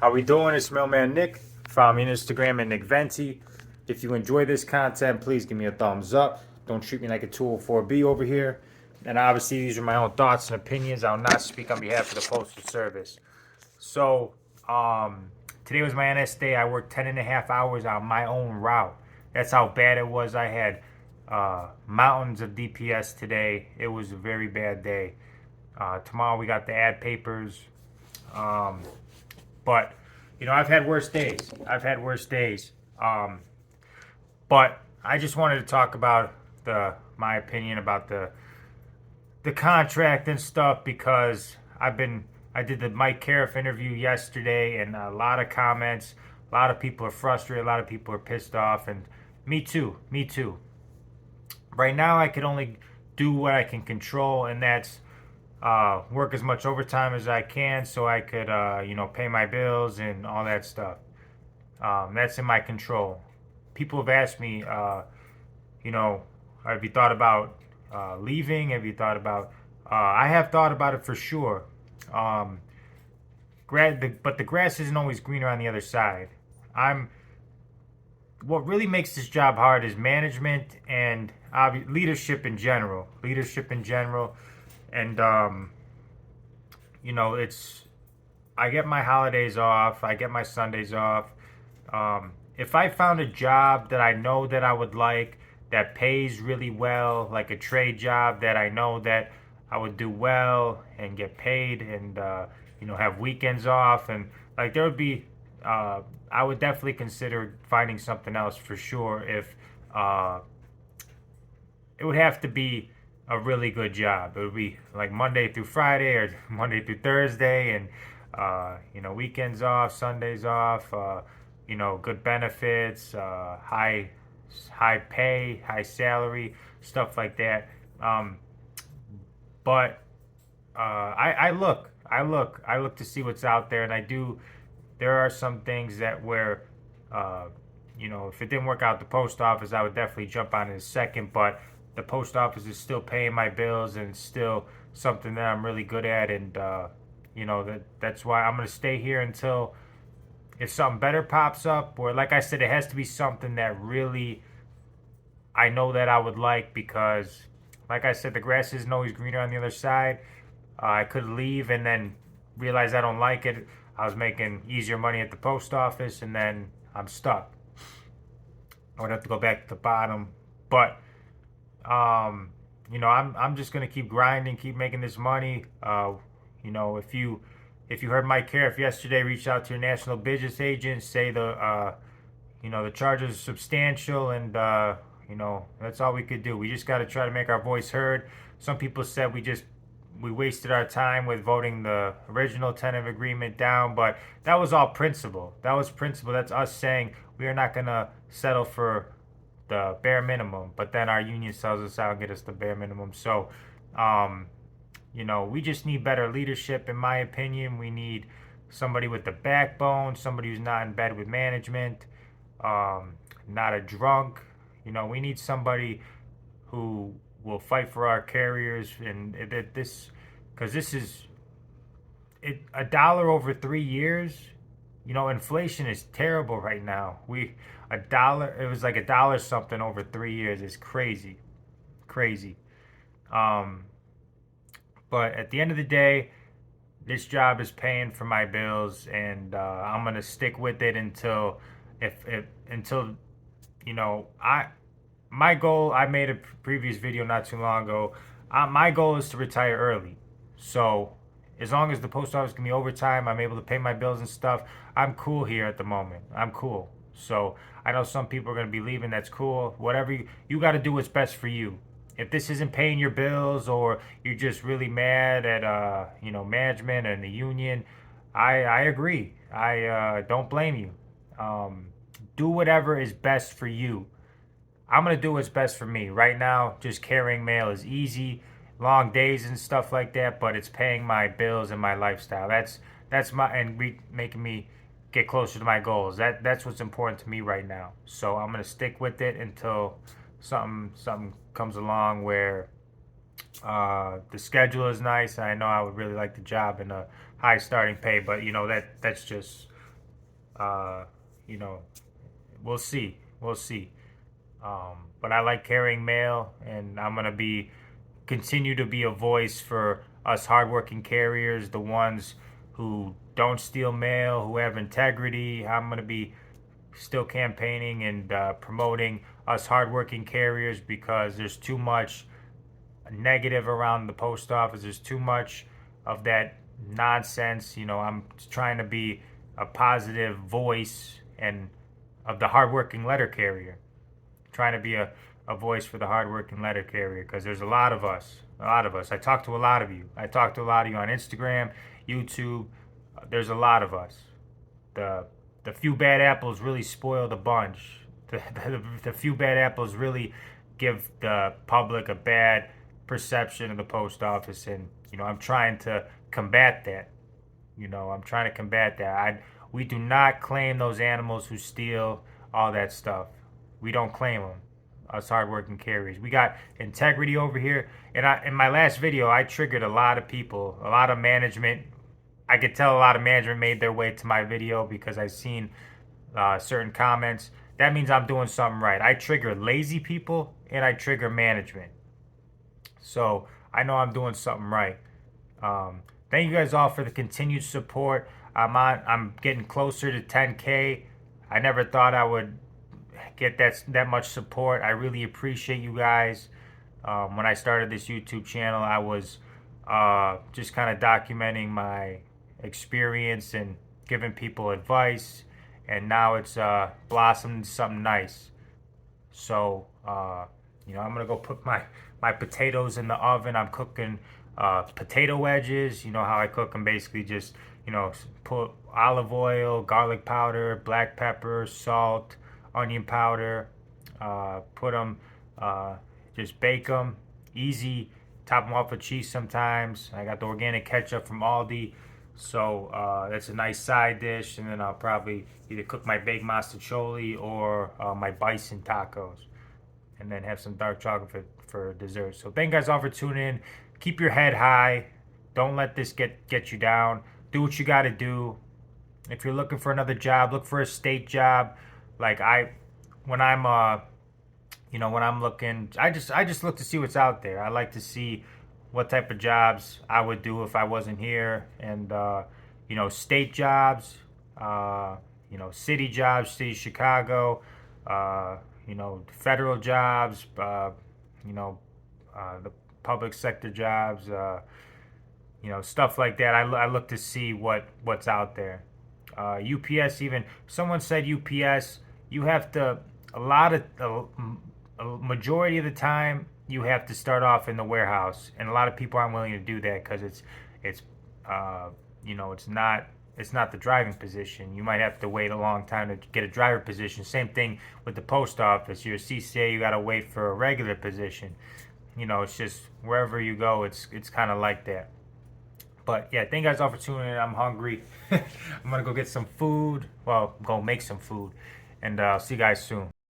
How we doing? It's Mailman Nick. Follow me on Instagram at Nick Venti. If you enjoy this content, please give me a thumbs up. Don't treat me like a 204B over here. And obviously, these are my own thoughts and opinions. I'll not speak on behalf of the Postal Service. So, today was my NS day. I worked 10 and a half hours on my own route. That's how bad it was. I had mountains of DPS today. It was a very bad day. Tomorrow we got the ad papers. But I've had worse days. But I just wanted to talk about my opinion about the contract and stuff because I did the Mike Cariff interview yesterday and a lot of comments. A lot of people are frustrated. A lot of people are pissed off, and me too. Me too. Right now, I can only do what I can control, and that's work as much overtime as I can so I could, pay my bills and all that stuff. That's in my control. People have asked me, have you thought about leaving? Have you thought about? I have thought about it for sure. But the grass isn't always greener on the other side. What really makes this job hard is management and leadership in general. And it's I get my holidays off, I get my Sundays off. If I found a job that I know that I would like, that pays really well, like a trade job that I know that I would do well and get paid, and have weekends off, and like there would be, I would definitely consider finding something else for sure. If it would have to be a really good job. It would be like Monday through Friday or Monday through Thursday, and weekends off, Sundays off. Good benefits, high pay, high salary, stuff like that. But I look to see what's out there, and I do. There are some things that where, if it didn't work out at the post office, I would definitely jump on in a second. But the post office is still paying my bills, and it's still something that I'm really good at, and that's why I'm gonna stay here until if something better pops up, or like I said, it has to be something that really I know that I would like, because like I said, the grass isn't always greener on the other side. I could leave and then realize I don't like it. I was making easier money at the post office, and then I'm stuck. I would have to go back to the bottom. But I'm just gonna keep grinding, keep making this money. If you heard Mike Cariff yesterday, reach out to your national business agent, say the charges are substantial, and that's all we could do. We just got to try to make our voice heard. Some people said we wasted our time with voting the original tentative agreement down, but that was all principle. That was principle. That's us saying we are not gonna settle for the bare minimum, but then our union sells us out and get us the bare minimum. So, we just need better leadership, in my opinion. We need somebody with the backbone, somebody who's not in bed with management, not a drunk. We need somebody who will fight for our carriers, and because this is a dollar over 3 years. Inflation is terrible right now. It was like a dollar something over 3 years. It's crazy, crazy. But at the end of the day, this job is paying for my bills, and I'm gonna stick with it until I my goal. I made a previous video not too long ago. My goal is to retire early. So as long as the post office can be overtime, I'm able to pay my bills and stuff. I'm cool here at the moment. I'm cool. So I know some people are gonna be leaving. That's cool. Whatever you got to do what's best for you. If this isn't paying your bills, or you're just really mad at management and the union, I agree. I don't blame you. Do whatever is best for you. I'm gonna do what's best for me. Right now, just carrying mail is easy, long days and stuff like that, but it's paying my bills and my lifestyle. That's making me get closer to my goals. That's what's important to me right now. So I'm gonna stick with it until something comes along where the schedule is nice. I know I would really like the job and a high starting pay, but that's just Uh, you know, we'll see. We'll see. But I like carrying mail, and I'm gonna be continue to be a voice for us hardworking carriers, the ones who don't steal mail, who have integrity. I'm gonna be still campaigning and promoting us hardworking carriers because there's too much negative around the post office. There's too much of that nonsense. I'm trying to be a positive voice and of the hardworking letter carrier, trying to be a voice for the hardworking letter carrier because there's a lot of us. A lot of us. I talk to a lot of you. I talk to a lot of you on Instagram, YouTube. There's a lot of us. The the few bad apples really spoil the bunch. The few bad apples really give the public a bad perception of the post office, and I'm trying to combat that. I'm trying to combat that. We do not claim those animals who steal all that stuff. We don't claim them. Us hardworking carriers. We got integrity over here. And in my last video, I triggered a lot of people, a lot of management. I could tell a lot of management made their way to my video because I've seen certain comments. That means I'm doing something right. I trigger lazy people and I trigger management. So I know I'm doing something right. Thank you guys all for the continued support. I'm getting closer to 10K. I never thought I would get that much support. I really appreciate you guys. When I started this YouTube channel, I was just kind of documenting my experience and giving people advice, and now it's blossomed into something nice. So, I'm gonna go put my potatoes in the oven. I'm cooking potato wedges. You know how I cook them? Basically, just put olive oil, garlic powder, black pepper, salt, onion powder. Put them, just bake them. Easy. Top them off with cheese sometimes. I got the organic ketchup from Aldi. So that's a nice side dish, and then I'll probably either cook my baked mastacholi or my bison tacos, and then have some dark chocolate for dessert. So thank you guys all for tuning in. Keep your head high. Don't let this get you down. Do what you got to do. If you're looking for another job, look for a state job. Like when I'm when I'm looking, I just look to see what's out there. I like to see what type of jobs I would do if I wasn't here, and state jobs, city jobs, city of Chicago, federal jobs, the public sector jobs, stuff like that. I look to see what's out there. UPS, even someone said UPS, you have to a majority of the time you have to start off in the warehouse, and a lot of people aren't willing to do that because it's it's not the driving position. You might have to wait a long time to get a driver position. Same thing with the post office. You're a CCA, you got to wait for a regular position. It's just wherever you go, it's kind of like that. But yeah, thank you guys all for tuning in. I'm hungry. I'm gonna go get some food. Well, go make some food, and I'll see you guys soon.